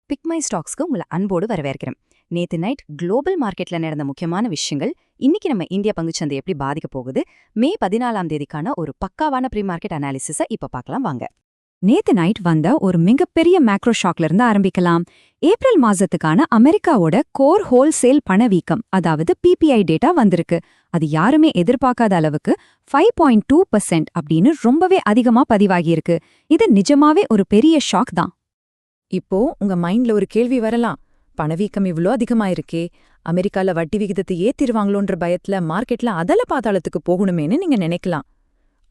பிக்மை ஸ்டாக்ஸ்க்கு உங்களை அன்போடு வரவேற்கிறேன். நேத்து நைட் குளோபல் மார்க்கெட்ல நடந்த முக்கியமான விஷயங்கள், இன்னைக்கு நம்ம இந்திய பங்குச்சந்தை எப்படி பாதிக்க போகுது, மே 14ஆம் தேதிக்கான ஒரு பக்காவான ப்ரீ மார்க்கெட் அனாலிசிஸை இப்ப பார்க்கலாம் வாங்க. நேத்து நைட் வந்த ஒரு மிகப்பெரிய மேக்ரோ ஷாக்ல இருந்து ஆரம்பிக்கலாம். ஏப்ரல் மாசத்துக்கான அமெரிக்காவோட கோர் ஹோல்சேல் பணவீக்கம், அதாவது பிபிஐ டேட்டா வந்திருக்கு. அது யாருமே எதிர்பார்க்காத அளவுக்கு 5.2% அப்படின்னு ரொம்பவே அதிகமா பதிவாகியிருக்கு. இது நிஜமாவே ஒரு பெரிய ஷாக் தான். இப்போ உங்க மைண்ட்ல ஒரு கேள்வி வரலாம், பணவீக்கம் இவ்ளோ அதிகமாயிருக்கே, அமெரிக்கால வட்டி விகிதத்தை ஏத்திருவாங்களோன்ற பயத்துல மார்க்கெட்ல அதல பாதாளத்துக்கு போகணுமேனு நீங்க நினைக்கலாம்.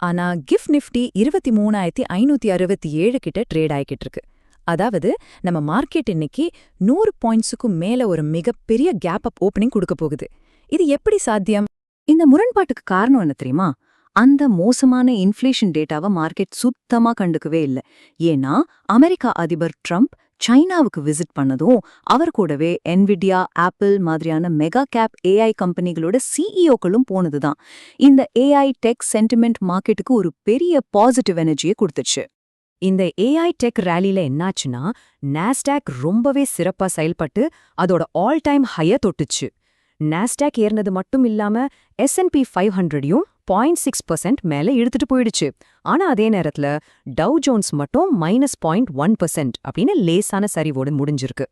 ஆனா கிஃப்ட் நிஃப்டி 23,567 கிட்ட ட்ரேட் ஆயிக்கிட்டு இருக்கு. அதாவது நம்ம மார்க்கெட் இன்னைக்கு 100 பாயிண்ட்ஸுக்கும் மேல ஒரு மிகப்பெரிய கேப் அப் ஓப்பனிங் கொடுக்க போகுது. இது எப்படி சாத்தியம்? இந்த முரண்பாட்டுக்கு காரணம் என்ன தெரியுமா? அந்த மோசமான இன்ஃப்ளேஷன் டேட்டாவை மார்க்கெட் சுத்தமா கண்டுக்கவே இல்லை. ஏன்னா அமெரிக்கா அதிபர் ட்ரம்ப் சைனாவுக்கு விசிட் பண்ணதும், அவர் கூடவே என்விடியா, ஆப்பிள் மாதிரியான மெகா கேப் ஏஐ கம்பெனிகளோட சிஇஓக்களும் போனதுதான் இந்த ஏஐ டெக் சென்டிமெண்ட் மார்க்கெட்டுக்கு ஒரு பெரிய பாசிட்டிவ் எனர்ஜியை கொடுத்துச்சு. இந்த ஏஐ டெக் ரேலியில என்னாச்சுன்னா, நாஸ்டாக் ரொம்பவே சிறப்பா செயல்பட்டு அதோட ஆல் டைம் ஹைய தொட்டுச்சு. நாஸ்டாக் ஏறினது மட்டும் இல்லாம S&P 500யும் 0.6% மேல இழுத்துட்டு போயிடுச்சு. ஆனா அதே நேரத்துல டவ் ஜோன்ஸ் மட்டும் -0.1% அப்படின்னு லேசான சரிவோடு முடிஞ்சிருக்கு.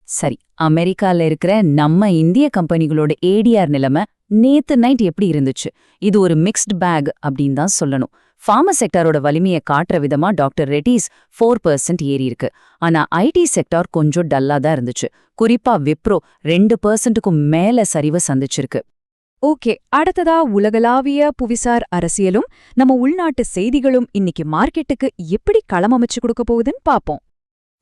சரி, அமெரிக்கால இருக்கிற நம்ம இந்திய கம்பெனிகளோட ஏடிஆர் நிலைமை நேத்து நைட் எப்படி இருந்துச்சு? இது ஒரு மிக்ஸ்ட் பேக் அப்படின்னு தான் சொல்லணும். ஃபார்மா செக்டாரோட வலிமையை காட்டுற விதமா டாக்டர் ரெட்டிஸ் 4% ஏறி இருக்கு. ஆனா ஐடி செக்டார் கொஞ்சம் டல்லா தான் இருந்துச்சு. குறிப்பா விப்ரோ 2%க்கும் மேல சரிவை சந்திச்சிருக்கு. ஓகே, அடுத்ததா உலகளாவிய புவிசார் அரசியலும் நம்ம உள்நாட்டு செய்திகளும் இன்னைக்கு மார்க்கெட்டுக்கு எப்படி களம் அமைச்சு கொடுக்க போகுதுன்னு பாப்போம்.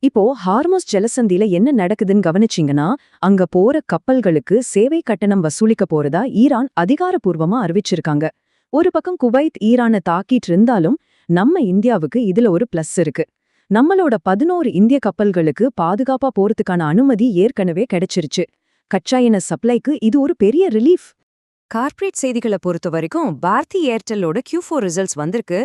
இப்போ ஹார்மோஸ் ஜலசந்தியில என்ன நடக்குதுன்னு கவனிச்சிங்கன்னா, அங்க போற கப்பல்களுக்கு சேவை கட்டணம் வசூலிக்க போறதா ஈரான் அதிகாரப்பூர்வமா அறிவிச்சிருக்காங்க. ஒரு பக்கம் குவைத் ஈரானை தாக்கிட்டு இருந்தாலும் நம்ம இந்தியாவுக்கு இதுல ஒரு பிளஸ் இருக்கு. நம்மளோட 11 இந்திய கப்பல்களுக்கு பாதுகாப்பா போறதுக்கான அனுமதி ஏற்கனவே கிடைச்சிருச்சு. கச்சா எண்ணெய் சப்ளைக்கு இது ஒரு பெரிய ரிலீஃப். கார்ப்பரேட் செய்திகளை பொறுத்த வரைக்கும் பாரதி ஏர்டெல்லோட Q4 ரிசல்ட்ஸ் வந்திருக்கு.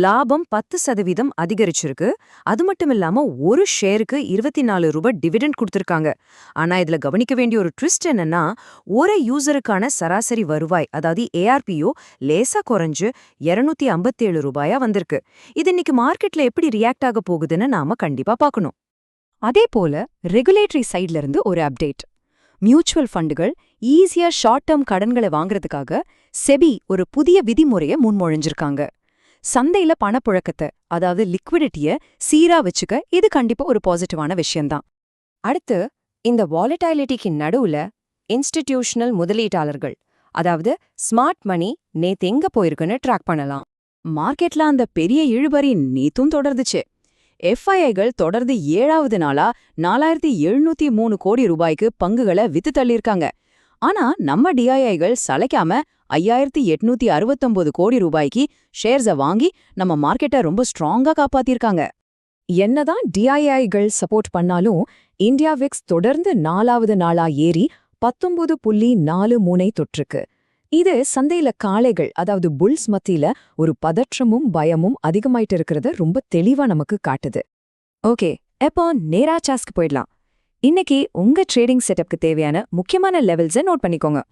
லாபம் 10% அதிகரிச்சிருக்கு. அது மட்டும் இல்லாம ஒரு ஷேருக்கு 24 ரூபாய் டிவிடெண்ட் கொடுத்திருக்காங்க. ஆனா இதுல கவனிக்க வேண்டிய ஒரு ட்விஸ்ட் என்னன்னா, ஒரு யூசருக்கான சராசரி வருவாய், அதாவது ARPO லேசா குறைஞ்சு 257 ரூபாயா வந்திருக்கு. இது இன்னைக்கு மார்க்கெட்ல எப்படி ரியாக்ட் ஆக போகுதுன்னு நாம கண்டிப்பா பார்க்கணும். அதே போல ரெகுலேட்டரி சைட்ல இருந்து ஒரு அப்டேட். மியூச்சுவல் ஃபண்டுகள் ஈஸியா ஷார்ட் டேர்ம் கடன்களை வாங்குறதுக்காக செபி ஒரு புதிய விதிமுறையை முன்மொழிஞ்சிருக்காங்க. சந்தையில பணப்புழக்கத்தை, அதாவது லிக்விடிட்டிய சீரா வச்சுக்க இது கண்டிப்பா ஒரு பாசிட்டிவான விஷயம்தான். அடுத்து, இந்த வாலடைலிட்டிக்கு நடுவுல இன்ஸ்டிடியூஷனல் முதலீட்டாளர்கள், அதாவது ஸ்மார்ட் மணி நேத்து எங்க போயிருக்குன்னு ட்ராக் பண்ணலாம். மார்க்கெட்ல அந்த பெரிய இழுபறி நேத்தும் தொடர்ந்துச்சு. எஃப்ஐஐகள் தொடர்ந்து 7வது நாளா 4703 கோடி ரூபாய்க்கு பங்குகளை வித்து தள்ளியிருக்காங்க. ஆனா நம்ம டிஐஐகள் சளைக்காம 5869 கோடி ரூபாய்க்கு ஷேர்ஸை வாங்கி நம்ம மார்க்கெட்டை ரொம்ப ஸ்ட்ராங்கா காப்பாத்திருக்காங்க. என்னதான் டிஐஐகள் சப்போர்ட் பண்ணாலும் இந்தியா விக்ஸ் தொடர்ந்து 4வது நாளா ஏறி 19.43 தொற்றுக்கு. இது சந்தையில காளைகள், அதாவது புல்ஸ் மத்தியில ஒரு பதற்றமும் பயமும் அதிகமாயிட்டு இருக்கிறத ரொம்ப தெளிவா நமக்கு காட்டுது. ஓகே, எப்போ நேரா சாஸ்க்கு போயிடலாம். இன்னைக்கு உங்க ட்ரேடிங் செட்டப்க்கு தேவையான முக்கியமான லெவல்ஸை நோட் பண்ணிக்கோங்க.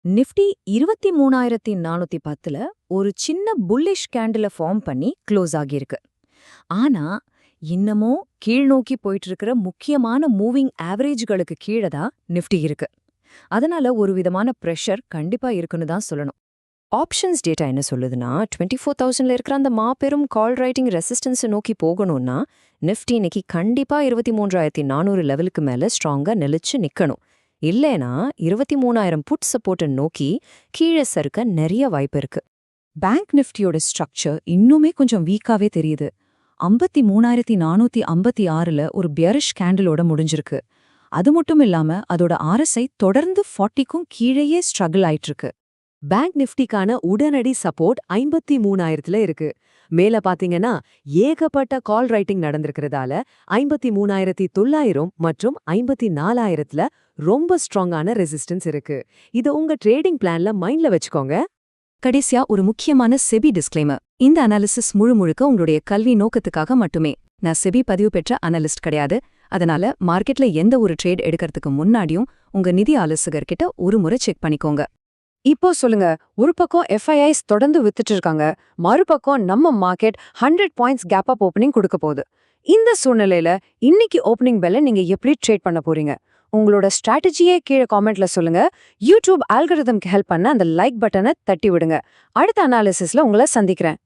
நிஃப்டி 23,410ல ஒரு சின்ன புல்லிஷ் கேண்டில ஃபார்ம் பண்ணி க்ளோஸ் ஆகியிருக்கு. ஆனா இன்னமும் கீழ்நோக்கி போயிட்டு இருக்கிற முக்கியமான மூவிங் ஆவரேஜ்களுக்கு கீழே தான் நிஃப்டி இருக்கு. அதனால ஒரு விதமான ப்ரெஷர் கண்டிப்பா இருக்குன்னு தான் சொல்லணும். ஆப்ஷன்ஸ் டேட்டா என்ன சொல்லுதுன்னா, 24,000ல இருக்கிற அந்த மாபெரும் கால் ரைட்டிங் ரெசிஸ்டன்ஸை நோக்கி போகணும்னா நிஃப்டி இன்னைக்கு கண்டிப்பா 23,400 லெவலுக்கு மேல ஸ்ட்ராங்கா நிலைச்சு நிக்கணும். இல்லைனா 23,000 புட் சப்போர்ட்டை நோக்கி கீழே சறுக்க நிறைய வாய்ப்பு இருக்கு. பேங்க் நிஃப்டியோட ஸ்ட்ரக்சர் இன்னுமே கொஞ்சம் வீக்காவே தெரியுது. 53,456ல ஒரு பியரிஷ் கேண்டிலோட முடிஞ்சிருக்கு. அது மட்டும் இல்லாம அதோட RSI தொடர்ந்து 40க்கும் கீழேயே ஸ்ட்ரகிள் ஆயிட்டு இருக்கு. பேங்க் நிஃப்டிக்கான உடனடி சப்போர்ட் 53,000ல இருக்கு. மேல பாத்தீங்கன்னா ஏகப்பட்ட கால் ரைட்டிங் நடந்திருக்கிறதால 53,900 மற்றும் 54,000ல ரொம்ப ஸ்ட்ராங்கான ரெசிஸ்டன்ஸ் இருக்கு. இது உங்க ட்ரேடிங் பிளான்ல மைண்ட்ல வச்சுக்கோங்க. கடைசியா ஒரு முக்கியமான செபி டிஸ்க்ளைமர். இந்த அனாலிசிஸ் முழுக்க உங்களுடைய கல்வி நோக்கத்துக்காக மட்டுமே. நான் செபி பதிவு பெற்ற அனலிஸ்ட் கிடையாது. அதனால மார்க்கெட்ல எந்த ஒரு ட்ரேட் எடுக்கிறதுக்கு முன்னாடியும் உங்க நிதி ஆலோசகர்கிட்ட ஒரு முறை செக் பண்ணிக்கோங்க. இப்போ சொல்லுங்க, ஒரு பக்கம் FIIs தொடர்ந்து வித்துட்டு இருக்காங்க, மறுபக்கம் நம்ம market 100 points gap up opening கொடுக்க போகுது. இந்த சூழ்நிலையில இன்னைக்கு ஓப்பனிங் பெல்ல நீங்க எப்படி ட்ரேட் பண்ண போறீங்க? உங்களோட ஸ்ட்ராட்டஜியே கீழே காமெண்ட்ல சொல்லுங்க. யூடியூப் ஆல்கரிதம்க்கு ஹெல்ப் பண்ண அந்த லைக் பட்டனை தட்டி விடுங்க. அடுத்த அனாலிசிஸ்ல உங்களை சந்திக்கிறேன்.